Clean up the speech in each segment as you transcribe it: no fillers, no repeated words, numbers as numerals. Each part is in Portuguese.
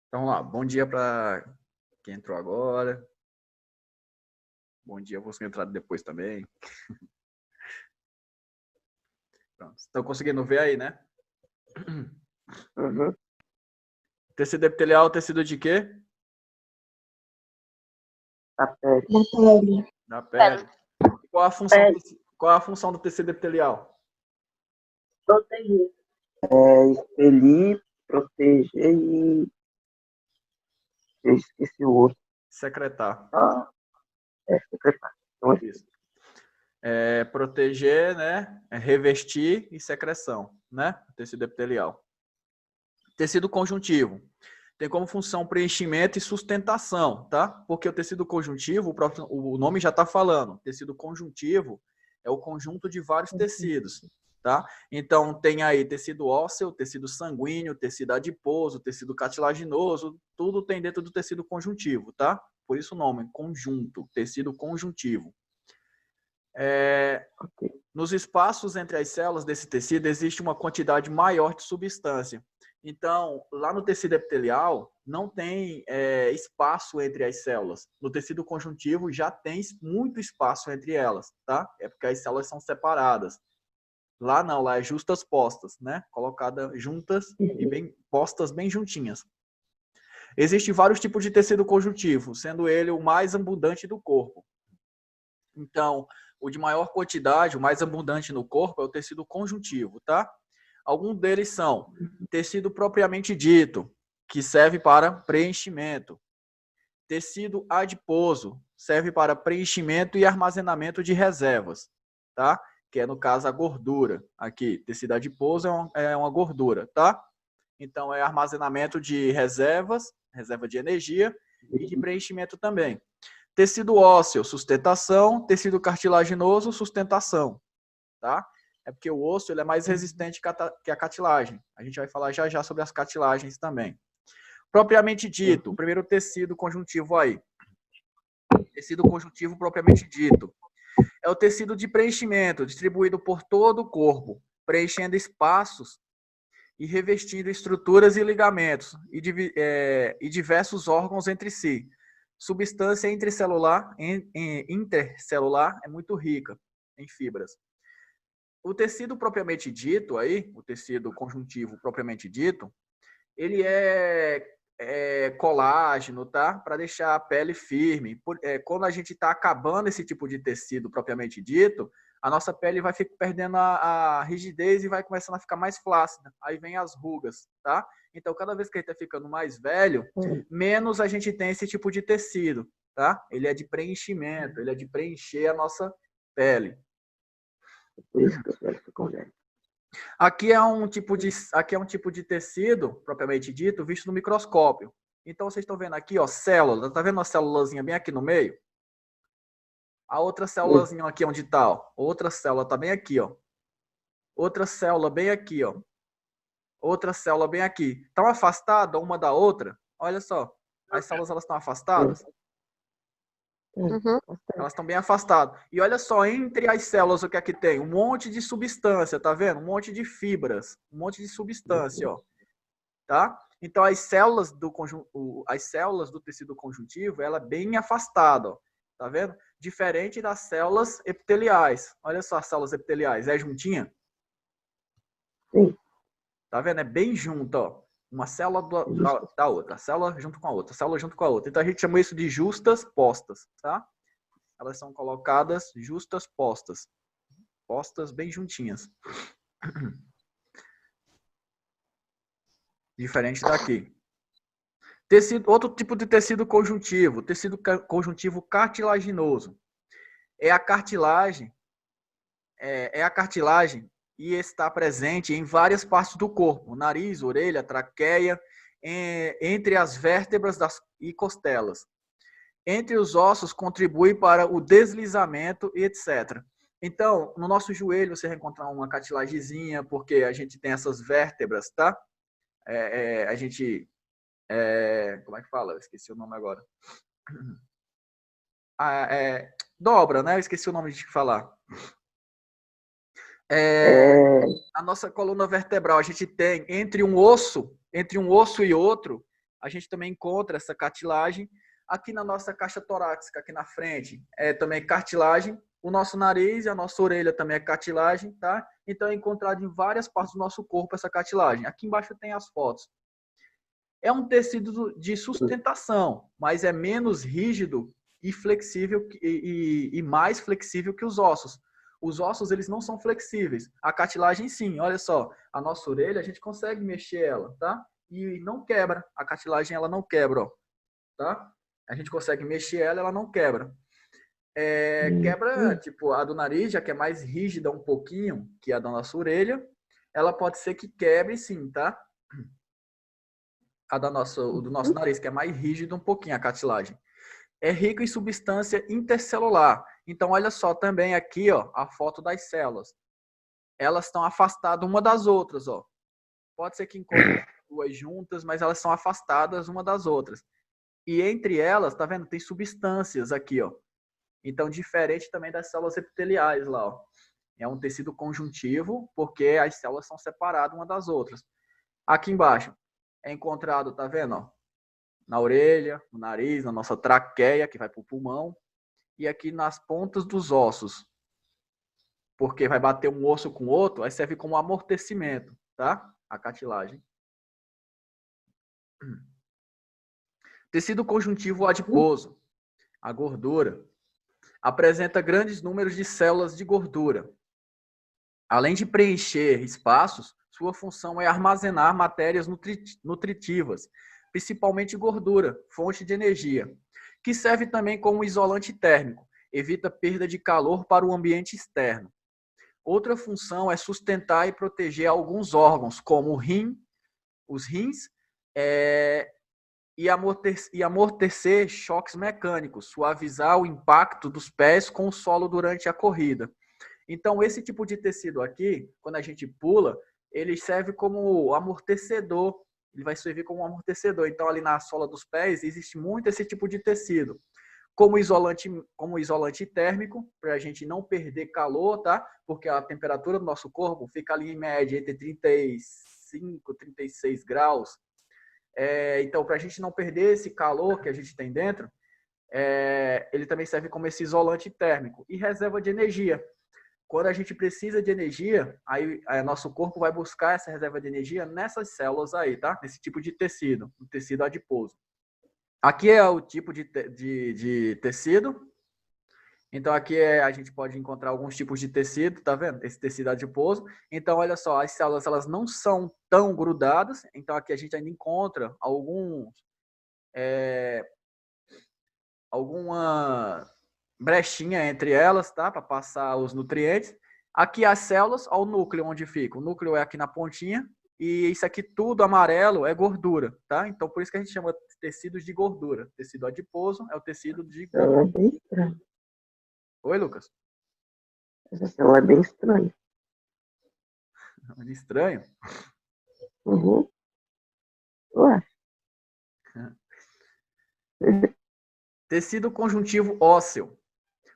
Então, vamos lá. Bom dia para quem entrou agora. Bom dia, você entrar depois também. Pronto. Estão conseguindo ver aí, né? Uhum. Tecido epitelial, tecido de quê? Da pele. Da pele. Da pele. E qual a função do tecido epitelial? Proteger. Expelir, proteger e... Eu esqueci o outro. Secretar. Secretar. Então, Isso. Proteger, né? Revestir e secreção, né? Tecido epitelial. Tecido conjuntivo. Tem como função preenchimento e sustentação, tá? Porque o tecido conjuntivo, o nome já está falando. Tecido conjuntivo é o conjunto de vários tecidos, tá? Então, tem aí tecido ósseo, tecido sanguíneo, tecido adiposo, tecido cartilaginoso, tudo tem dentro do tecido conjuntivo, tá? Por isso o nome, conjunto, tecido conjuntivo. Nos espaços entre as células desse tecido existe uma quantidade maior de substância. Então, lá no tecido epitelial, não tem espaço entre as células. No tecido conjuntivo, já tem muito espaço entre elas, tá? É porque as células são separadas. Lá não, lá é justas postas, né? Colocadas juntas e bem postas bem juntinhas. Existem vários tipos de tecido conjuntivo, sendo ele o mais abundante do corpo. Então, o de maior quantidade, o mais abundante no corpo, é o tecido conjuntivo, tá? Alguns deles são tecido propriamente dito, que serve para preenchimento. Tecido adiposo, serve para preenchimento e armazenamento de reservas, tá? Que é, no caso, a gordura. Aqui, tecido adiposo é uma gordura, tá? Então, é armazenamento de reservas, reserva de energia e de preenchimento também. Tecido ósseo, sustentação. Tecido cartilaginoso, sustentação, tá? É porque o osso ele é mais resistente que a cartilagem. A gente vai falar já já sobre as cartilagens também. Propriamente dito, o primeiro tecido conjuntivo aí. Tecido conjuntivo propriamente dito. É o tecido de preenchimento, distribuído por todo o corpo, preenchendo espaços e revestindo estruturas e ligamentos e diversos órgãos entre si. Substância intercelular é muito rica em fibras. O tecido propriamente dito aí, o tecido conjuntivo propriamente dito, ele é colágeno, tá? Para deixar a pele firme. Quando a gente está acabando esse tipo de tecido propriamente dito, a nossa pele vai perdendo a rigidez e vai começando a ficar mais flácida. Aí vem as rugas, tá? Então, cada vez que a gente está ficando mais velho, menos a gente tem esse tipo de tecido, tá? Ele é de preenchimento, ele é de preencher a nossa pele. Por isso que os velhos ficam velhos. Aqui é um tipo de tecido, propriamente dito, visto no microscópio. Então, vocês estão vendo aqui, ó, célula. Tá vendo uma célulazinha bem aqui no meio? A outra célulazinha aqui onde tá, ó. Outra célula tá bem aqui, ó. Outra célula bem aqui, ó. Outra célula bem aqui. Estão afastadas uma da outra? Olha só. As células, elas estão afastadas? Uhum. Elas estão bem afastadas. E olha só, entre as células, o que é que tem? Um monte de substância, tá vendo? Um monte de fibras. Um monte de substância, ó. Tá? Então, as células do tecido conjuntivo, ela é bem afastada, ó. Tá vendo? Diferente das células epiteliais. Olha só as células epiteliais, é juntinha? Sim. Tá vendo? É bem junto, ó. Uma célula da outra, célula junto com a outra, célula junto com a outra. Então, a gente chama isso de justas postas, tá? Elas são colocadas justas postas. Postas bem juntinhas. Diferente daqui. Outro tipo de tecido conjuntivo cartilaginoso. É a cartilagem e está presente em várias partes do corpo, nariz, orelha, traqueia, entre as vértebras e costelas. Entre os ossos, contribui para o deslizamento e etc. Então, no nosso joelho você vai encontrar uma cartilagemzinha, porque a gente tem essas vértebras, tá? A gente... como é que fala? Eu esqueci o nome agora. Dobra, né? Eu esqueci o nome de falar. A nossa coluna vertebral, a gente tem entre um osso e outro, a gente também encontra essa cartilagem. Aqui na nossa caixa torácica, aqui na frente, é também cartilagem. O nosso nariz e a nossa orelha também é cartilagem, tá? Então é encontrado em várias partes do nosso corpo essa cartilagem. Aqui embaixo tem as fotos. É um tecido de sustentação, mas é menos rígido e flexível e mais flexível que os ossos. Os ossos, eles não são flexíveis. A cartilagem, sim. Olha só, a nossa orelha, a gente consegue mexer ela, tá? E não quebra. A cartilagem, ela não quebra, ó, tá? A gente consegue mexer ela, ela não quebra. Quebra, tipo, a do nariz, já que é mais rígida um pouquinho que a da nossa orelha, ela pode ser que quebre, sim, tá? O do nosso nariz, que é mais rígido um pouquinho, a cartilagem. É rico em substância intercelular. Então, olha só também aqui, ó, a foto das células. Elas estão afastadas uma das outras, ó. Pode ser que encontrem duas juntas, mas elas são afastadas uma das outras. E entre elas, tá vendo? Tem substâncias aqui, ó. Então, diferente também das células epiteliais lá, ó. É um tecido conjuntivo, porque as células são separadas uma das outras. Aqui embaixo é encontrado, tá vendo, ó? Na orelha, no nariz, na nossa traqueia, que vai para o pulmão, e aqui nas pontas dos ossos. Porque vai bater um osso com o outro, aí serve como amortecimento, tá? A cartilagem. Tecido conjuntivo adiposo, a gordura, apresenta grandes números de células de gordura. Além de preencher espaços, sua função é armazenar matérias nutritivas, principalmente gordura, fonte de energia, que serve também como isolante térmico, evita perda de calor para o ambiente externo. Outra função é sustentar e proteger alguns órgãos, como os rins, e amortecer choques mecânicos, suavizar o impacto dos pés com o solo durante a corrida. Então, esse tipo de tecido aqui, quando a gente pula, ele serve como amortecedor. Ele vai servir como amortecedor. Então, ali na sola dos pés, existe muito esse tipo de tecido. Como isolante térmico, para a gente não perder calor, tá? Porque a temperatura do nosso corpo fica ali em média entre 35 e 36 graus. Então, para a gente não perder esse calor que a gente tem dentro, ele também serve como esse isolante térmico e reserva de energia. Quando a gente precisa de energia, aí nosso corpo vai buscar essa reserva de energia nessas células aí, tá? Nesse tipo de tecido, o tecido adiposo. Aqui é o tipo de tecido. Então, aqui a gente pode encontrar alguns tipos de tecido, tá vendo? Esse tecido adiposo. Então, olha só, as células elas não são tão grudadas. Então, aqui a gente ainda encontra alguma brechinha entre elas, tá? Para passar os nutrientes. Aqui as células, ó, o núcleo onde fica. O núcleo é aqui na pontinha. E isso aqui tudo amarelo é gordura, tá? Então, por isso que a gente chama tecidos de gordura. Tecido adiposo é o tecido de gordura. É bem estranho. Oi, Lucas? Essa célula é bem estranha. Estranho? Uhum. Ué. Tecido conjuntivo ósseo.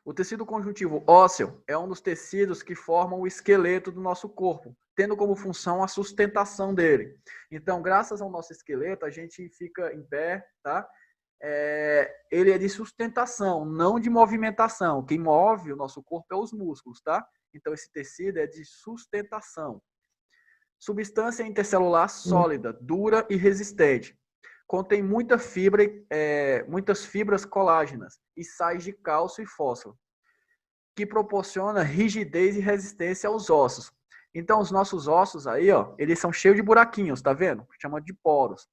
O tecido conjuntivo ósseo é um dos tecidos que formam o esqueleto do nosso corpo, tendo como função a sustentação dele. Então, graças ao nosso esqueleto, a gente fica em pé, tá? Ele é de sustentação, não de movimentação. Quem move o nosso corpo é os músculos, tá? Então, esse tecido é de sustentação. Substância intercelular sólida, dura e resistente. Contém muitas fibras colágenas e sais de cálcio e fósforo, que proporciona rigidez e resistência aos ossos. Então, os nossos ossos aí, ó, eles são cheios de buraquinhos, tá vendo? Chama de poros.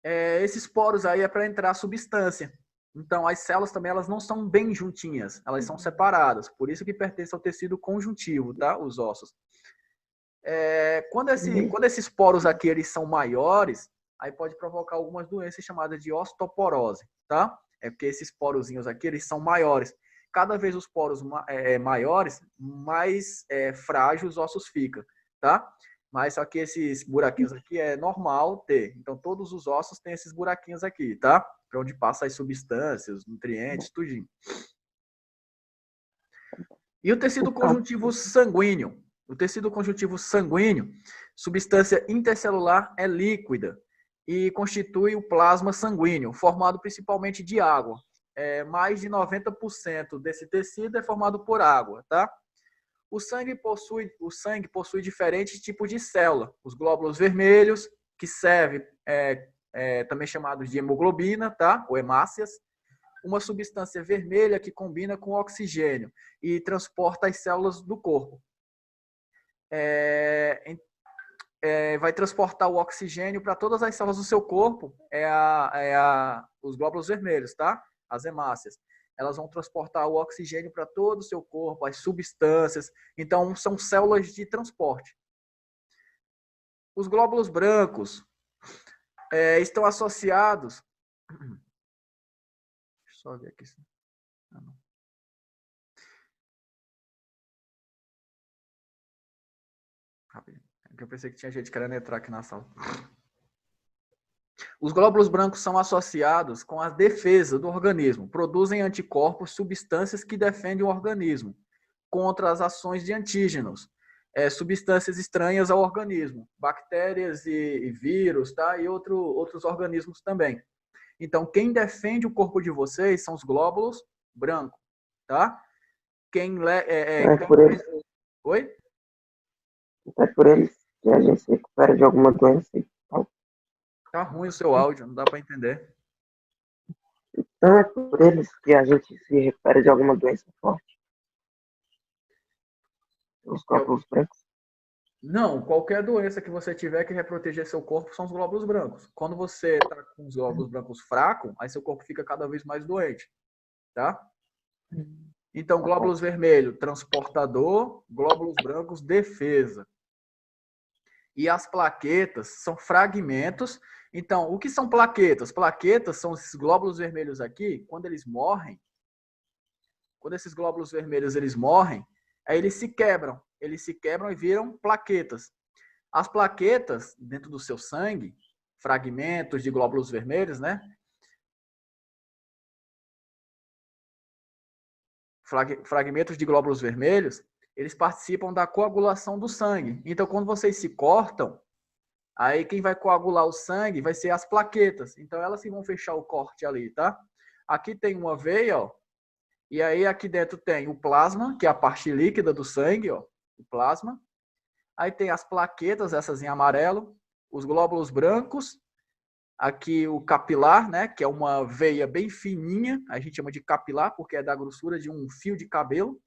Esses poros aí é para entrar substância. Então, as células também elas não são bem juntinhas, elas são separadas. Por isso que pertence ao tecido conjuntivo, tá? Os ossos. Quando esses poros aqui eles são maiores, aí pode provocar algumas doenças chamadas de osteoporose, tá? É porque esses porozinhos aqui eles são maiores. Cada vez os poros maiores, mais frágeis os ossos ficam, tá? Mas só que esses buraquinhos aqui é normal ter. Então todos os ossos têm esses buraquinhos aqui, tá? Para onde passa as substâncias, nutrientes, tudinho. E o tecido conjuntivo sanguíneo? O tecido conjuntivo sanguíneo, substância intercelular, é líquida. e constitui o plasma sanguíneo, formado principalmente de água. Mais de 90% desse tecido é formado por água, tá? O sangue possui diferentes tipos de célula. Os glóbulos vermelhos, que servem, também chamados de hemoglobina, tá? Ou hemácias. Uma substância vermelha que combina com oxigênio e transporta as células do corpo. Vai transportar o oxigênio para todas as células do seu corpo, os glóbulos vermelhos, tá? As hemácias. Elas vão transportar o oxigênio para todo o seu corpo, as substâncias. Então, são células de transporte. Os glóbulos brancos estão associados... Deixa eu só ver aqui. Eu pensei que tinha gente querendo entrar aqui na sala. Os glóbulos brancos são associados com a defesa do organismo. Produzem anticorpos, substâncias que defendem o organismo contra as ações de antígenos, substâncias estranhas ao organismo, bactérias e vírus, tá? E outros organismos também. Então, quem defende o corpo de vocês são os glóbulos brancos, tá? Por eles, Oi? é por eles que a gente se recupera de alguma doença e tal. Tá ruim o seu áudio, não dá para entender. Então é por eles que a gente se recupera de alguma doença forte. Os glóbulos brancos. Não, qualquer doença que você tiver que reproteger seu corpo são os glóbulos brancos. Quando você está com os glóbulos brancos fracos, aí seu corpo fica cada vez mais doente, tá? Então, glóbulos vermelhos, transportador, glóbulos brancos, defesa. E as plaquetas são fragmentos. Então, o que são plaquetas? Plaquetas são esses glóbulos vermelhos aqui, quando eles morrem, quando esses glóbulos vermelhos eles morrem, aí eles se quebram e viram plaquetas. As plaquetas, dentro do seu sangue, fragmentos de glóbulos vermelhos, né? Fragmentos de glóbulos vermelhos, eles participam da coagulação do sangue. Então, quando vocês se cortam, aí quem vai coagular o sangue vai ser as plaquetas. Então, elas que vão fechar o corte ali, tá? Aqui tem uma veia, ó. E aí aqui dentro tem o plasma, que é a parte líquida do sangue, ó. O plasma. Aí tem as plaquetas, essas em amarelo, os glóbulos brancos, aqui o capilar, né, que é uma veia bem fininha, a gente chama de capilar porque é da grossura de um fio de cabelo,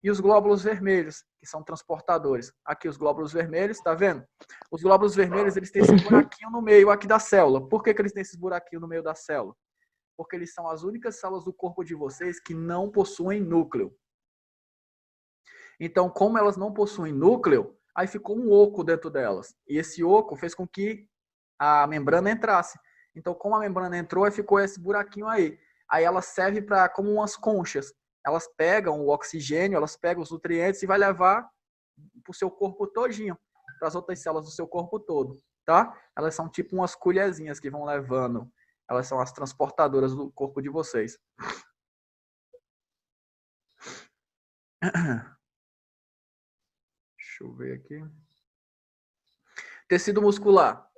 e os glóbulos vermelhos, que são transportadores. Aqui os glóbulos vermelhos, tá vendo? Os glóbulos vermelhos, eles têm esse buraquinho no meio aqui da célula. Por que eles têm esse buraquinho no meio da célula? Porque eles são as únicas células do corpo de vocês que não possuem núcleo. Então, como elas não possuem núcleo, aí ficou um oco dentro delas. E esse oco fez com que a membrana entrasse. Então, como a membrana entrou, aí ficou esse buraquinho aí. Aí ela serve para como umas conchas. Elas pegam o oxigênio, elas pegam os nutrientes e vai levar para o seu corpo todinho, para as outras células do seu corpo todo, tá? Elas são tipo umas colherzinhas que vão levando. Elas são as transportadoras do corpo de vocês. Deixa eu ver aqui. Tecido muscular.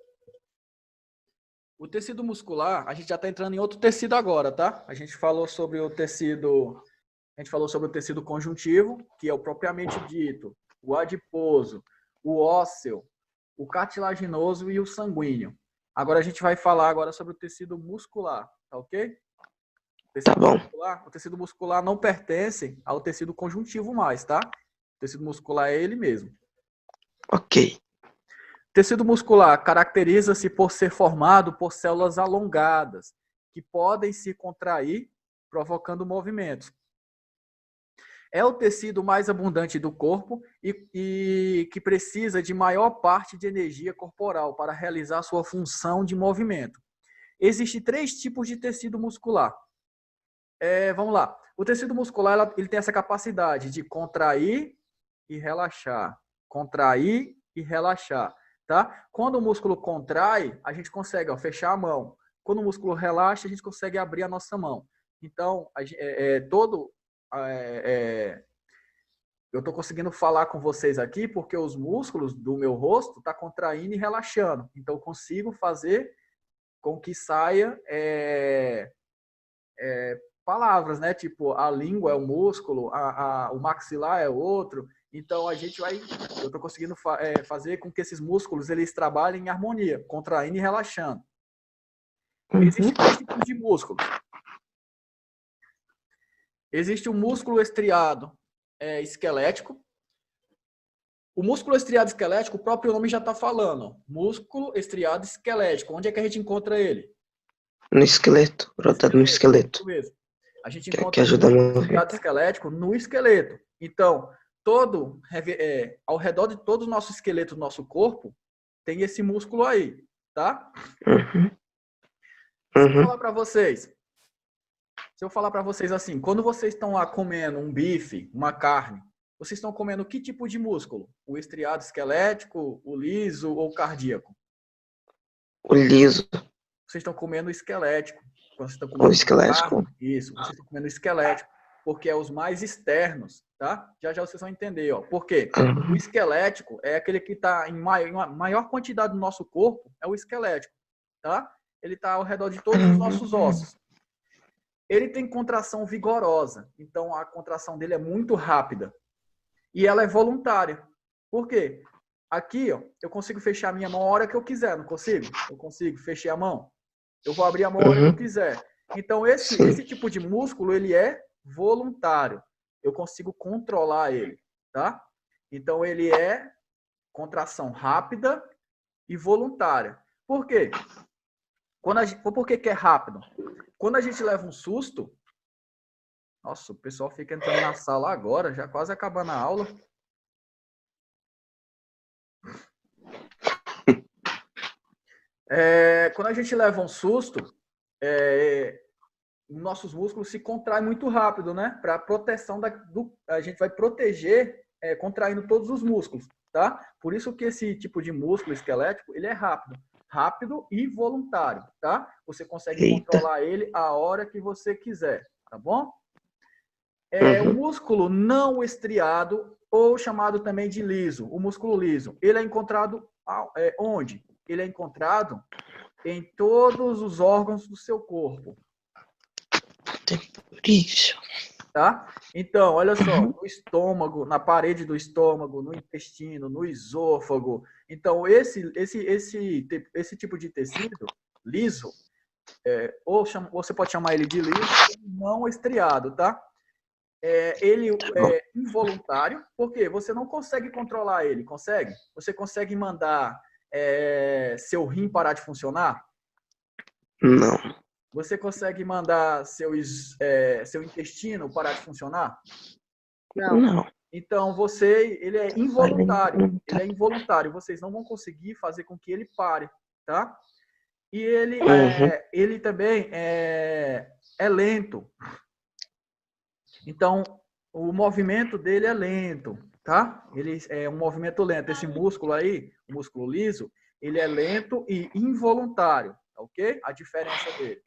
O tecido muscular, a gente já está entrando em outro tecido agora, tá? A gente falou sobre o tecido conjuntivo, que é o propriamente dito, o adiposo, o ósseo, o cartilaginoso e o sanguíneo. Agora a gente vai falar agora sobre o tecido muscular, tá ok? O tecido muscular não pertence ao tecido conjuntivo mais, tá? O tecido muscular é ele mesmo. Ok. Tecido muscular caracteriza-se por ser formado por células alongadas, que podem se contrair, provocando movimentos. É o tecido mais abundante do corpo e que precisa de maior parte de energia corporal para realizar sua função de movimento. Existem 3 tipos de tecido muscular. Vamos lá. O tecido muscular ele tem essa capacidade de contrair e relaxar. Contrair e relaxar. Tá? Quando o músculo contrai, a gente consegue fechar a mão. Quando o músculo relaxa, a gente consegue abrir a nossa mão. Então, eu estou conseguindo falar com vocês aqui porque os músculos do meu rosto estão contraindo e relaxando. Então, eu consigo fazer com que saia palavras, né? Tipo, a língua é um músculo, o maxilar é outro. Então, eu estou conseguindo fazer com que esses músculos eles trabalhem em harmonia, contraindo e relaxando. Existem dois tipos de músculos. Existe o músculo estriado esquelético. O músculo estriado esquelético, o próprio nome já está falando. Músculo estriado esquelético. Onde é que a gente encontra ele? No esqueleto, grudado no esqueleto. Isso mesmo. A gente Que encontra ajuda o a músculo estriado movimentar. esquelético no esqueleto. Então, ao redor de todo o nosso esqueleto do nosso corpo, tem esse músculo aí, tá? Uhum. Se eu Uhum. falar para vocês, assim, quando vocês estão lá comendo um bife, uma carne, vocês estão comendo que tipo de músculo? O estriado esquelético, o liso ou o cardíaco? O liso, Vocês estão comendo o esquelético. Quando vocês estão o comendo esquelético. carne, isso, vocês estão comendo o esquelético, porque é os mais externos, tá? Já já vocês vão entender, ó. Por quê? O Uhum. esquelético é aquele que está em maior quantidade do nosso corpo, é o esquelético, tá? Ele está ao redor de todos os nossos ossos. Ele tem contração vigorosa, então a contração dele é muito rápida. E ela é voluntária. Por quê? Aqui, ó, eu consigo fechar a minha mão a hora que eu quiser, não consigo? Eu consigo, fechei a mão. Eu vou abrir a mão a hora que eu quiser. Então, esse tipo de músculo, ele é voluntário. Eu consigo controlar ele, tá? Então, ele é contração rápida e voluntária. Por quê? Por que é rápido? Quando a gente leva um susto, nossa, o pessoal fica entrando na sala agora, já quase acabando a aula. Quando a gente leva um susto, nossos músculos se contraem muito rápido, né? Para proteção a gente vai proteger contraindo todos os músculos, tá? Por isso que esse tipo de músculo esquelético, ele é rápido e voluntário, tá? Você consegue controlar ele a hora que você quiser, tá bom? O músculo não estriado, ou chamado também de liso, o músculo liso, ele é encontrado onde? Ele é encontrado em todos os órgãos do seu corpo. Isso. Tá? Então, olha só, no estômago, na parede do estômago, no intestino, no esôfago. Então, esse tipo de tecido liso, ou você pode chamar ele de liso, não estriado, tá? Ele é involuntário, porque você não consegue controlar ele, consegue? Você consegue mandar seu rim parar de funcionar? Não. Você consegue mandar seu intestino parar de funcionar? Não. Então, ele é involuntário. Ele é involuntário. Vocês não vão conseguir fazer com que ele pare, tá? E ele também é lento. Então, o movimento dele é lento, tá? Ele é um movimento lento. Esse músculo aí, o músculo liso, ele é lento e involuntário, ok? A diferença dele.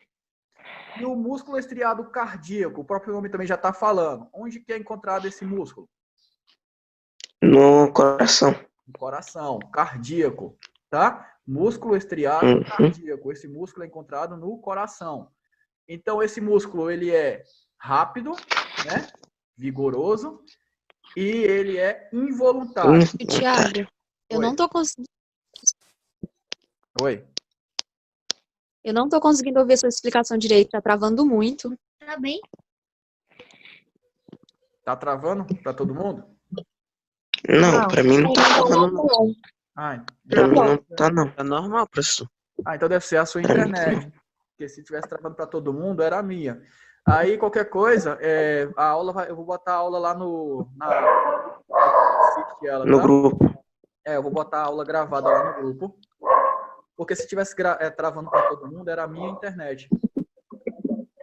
E o músculo estriado cardíaco, o próprio nome também já está falando. Onde que é encontrado esse músculo? No coração. No coração, cardíaco, tá? Músculo estriado cardíaco. Esse músculo é encontrado no coração. Então, esse músculo, ele é rápido, né? Vigoroso, e ele é involuntário. Thiago, eu não tô conseguindo. Oi. Eu não tô conseguindo ouvir sua explicação direito, tá travando muito. Tá bem? Tá travando para todo mundo? Não, pra mim não tá travando, não. Pra mim não tá, não. Tá normal, professor. Então deve ser a sua internet. Porque se tivesse travando para todo mundo, era a minha. Aí, qualquer coisa, a aula eu vou botar a aula lá assiste ela, No tá? grupo. Eu vou botar a aula gravada lá no grupo. Porque se tivesse travando para todo mundo, era a minha internet.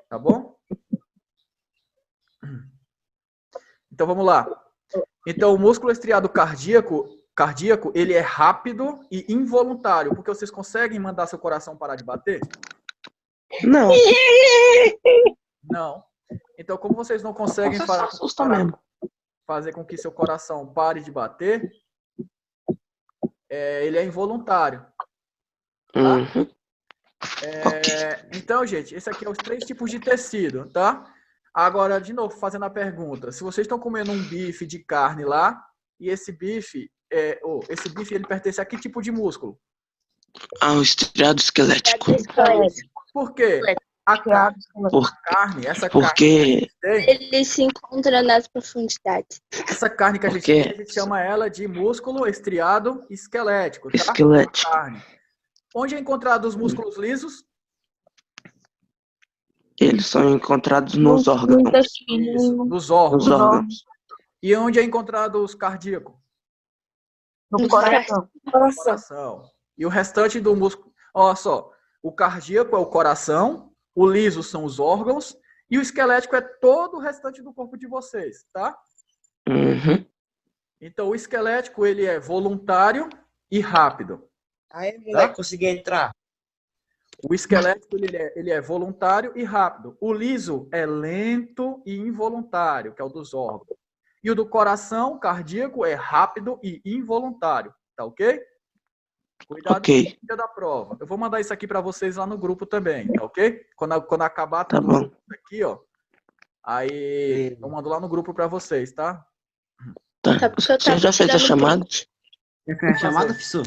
Tá bom? Então, vamos lá. Então, o músculo estriado cardíaco, ele é rápido e involuntário. Porque vocês conseguem mandar seu coração parar de bater? Não. Não. Então, como vocês não conseguem Você parar... só assusta mesmo. fazer com que seu coração pare de bater, ele é involuntário. Tá? Uhum. Então, gente, esse aqui é os 3 tipos de tecido, tá? Agora, de novo, fazendo a pergunta. Se vocês estão comendo um bife de carne lá, e esse bife, ele pertence a que tipo de músculo? O estriado esquelético. Por quê? A carne, essa carne Porque Ele se encontra nas profundidades. essa carne que a gente Porque- tem, a gente chama ela de músculo estriado esquelético, tá? esquelético. Carne. Onde é encontrado os músculos lisos? Eles são encontrados nos órgãos. Isso, nos órgãos. Nos órgãos. E onde é encontrado os cardíacos? No coração. Coração. E o restante do músculo... Olha só, o cardíaco é o coração, o liso são os órgãos, e o esquelético é todo o restante do corpo de vocês, tá? Uhum. Então, o esquelético, ele é voluntário e rápido. Aí não vai conseguir entrar. O esquelético, ele é voluntário e rápido. O liso é lento e involuntário, que é o dos órgãos. E o do coração cardíaco é rápido e involuntário. Tá ok? Cuidado com o dia da prova. Eu vou mandar isso aqui para vocês lá no grupo também, tá ok? Quando acabar Tá tudo bom. isso aqui, ó. Aí eu mando lá no grupo para vocês, tá? Tá. Você já fez a chamada? Já fez a chamada, professor?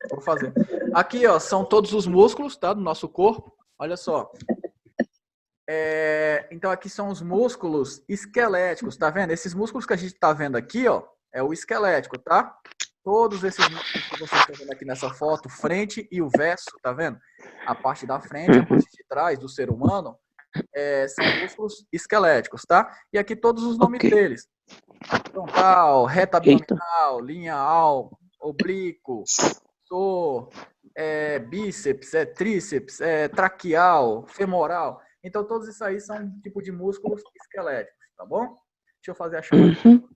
Vou fazer. Aqui, ó, são todos os músculos, tá? Do nosso corpo. Olha só. Então, aqui são os músculos esqueléticos, tá vendo? Esses músculos que a gente tá vendo aqui, ó, é o esquelético, tá? Todos esses músculos que vocês estão vendo aqui nessa foto, frente e o verso, tá vendo? A parte da frente, a parte de trás do ser humano, são músculos esqueléticos, tá? E aqui todos os nomes deles. Frontal, reta abdominal, linha oblíquo, bíceps, tríceps, traqueal, femoral. Então, todos isso aí são um tipo de músculos esqueléticos, tá bom? Deixa eu fazer a chamada. Uhum.